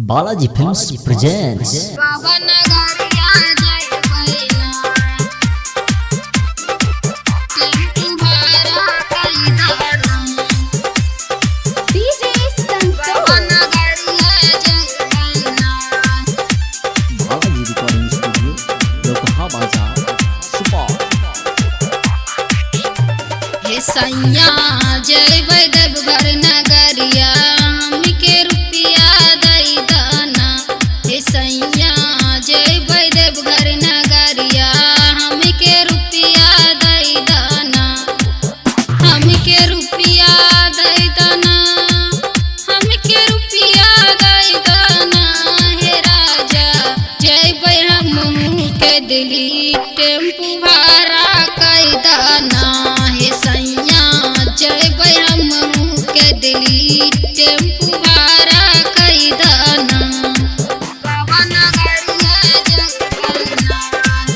Balaji films presents Balaji recording studio Lokaha Bazar Supaul. हे सैया जय वैदव घर नगरिया हमके रुपया दई दाना। हे सैया जय वैदव घर नगरिया हमके रुपया दई दाना। हमके रुपया दई दाना। हमके रुपया दई दाना। हे राजा जय वै हम के दिली टेम्पू भाड़ा कई दाना। हे सैया जय वै हम के दिली टेम्पू भाड़ा कई दाना। बाबा नगरिया जगन्नाथ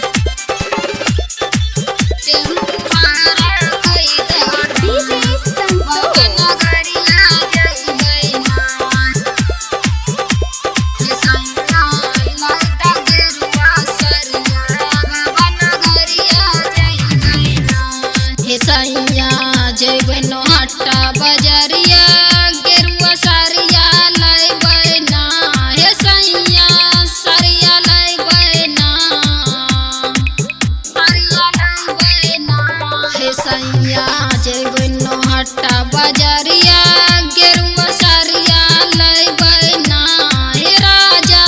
टेम्पू भाड़ा कई दाना। बाबा नगरिया जगन्नाथ हे सैया लगता गेरुआ सरिया। बाबा नगरिया जगन्नाथ हे सैया जय नोहट्टा बजरिया गेरुआ सरिया लैबै ना। हे सैया सरिया लैबै ना। सरिया लैबै ना। हे सैया जय नोहट्टा बजरिया गेरुआ सरिया लैबै ना। हे राजा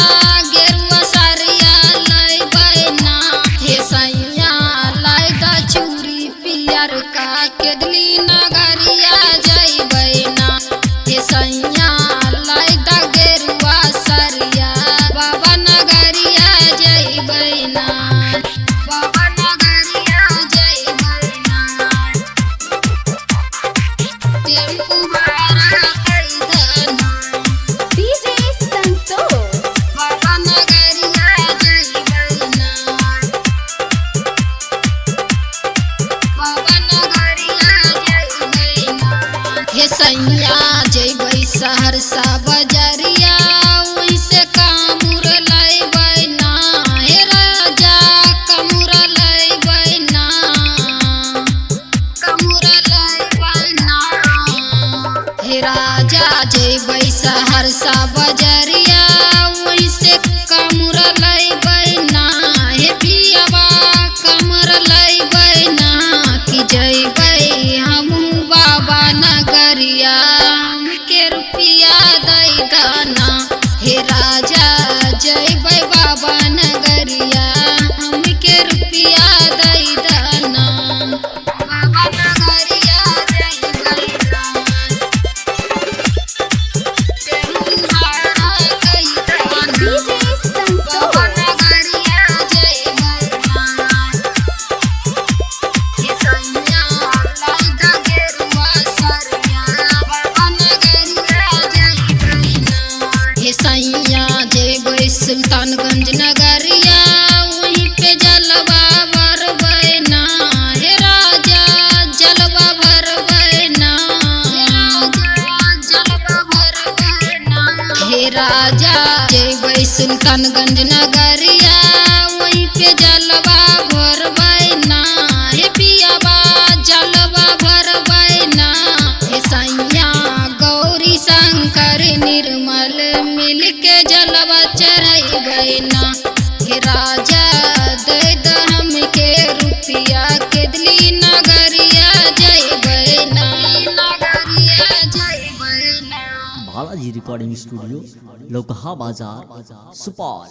गेरुआ सरिया लैबै ना। हे सैया लैदा चूड़ी पियर का केदली नगरिया जइबै ना। हे सैया लैदा गेरुआ सरिया बाबा नगरिया जइबै ना। बाबा नगरिया जइबै ना। टेम्पू भाड़ा कई दाना। बाबा नगरिया जइबै ना। बाबा नगरिया जइबै ना। हे सैया जइबै सहरसा बजरिया ओइसे कामुर लैबै ना। हे राजा कामुर लैबै ना। कामुर लैबै ना। हे राजा जइबै सहरसा बजरिया ओइसे कामुर लैबै ना। हे पियबा कामुर लैबै ना। कि जइबै हमहू बाबा नगरिया हमके रुपया दई दाना। हे राजा जइबै बाबा नगरिया हमके रुपया दई दाना। बाबा नगरिया जइबै ना। टेम्पू भाड़ा कई दाना। बाबा नगरिया जइबै ना। हे सैया लैदा गेरुआ सरिया बाबा नगरिया जइबै ना। हे सैया जइबै सुल्तानगंज नगरिया वहीं पे जलवा भरबै ना। हे राजा जलवा भरबै ना। हे राजा जलवा भरबै ना। हे राजा जइबै सुल्तानगंज नगरिया वहीं पे जलवा भरबै ना। हे पियबा जलवा भरबै ना। हे सैया गौरी शंकर निर्मल मिल के जलवा चढ़ैबै ना। हे राजा दे द हमके रुपया केदली नगरिया जइबै ना। नगरिया जइबै ना। Balaji recording studio Lokaha Bazar Supaul.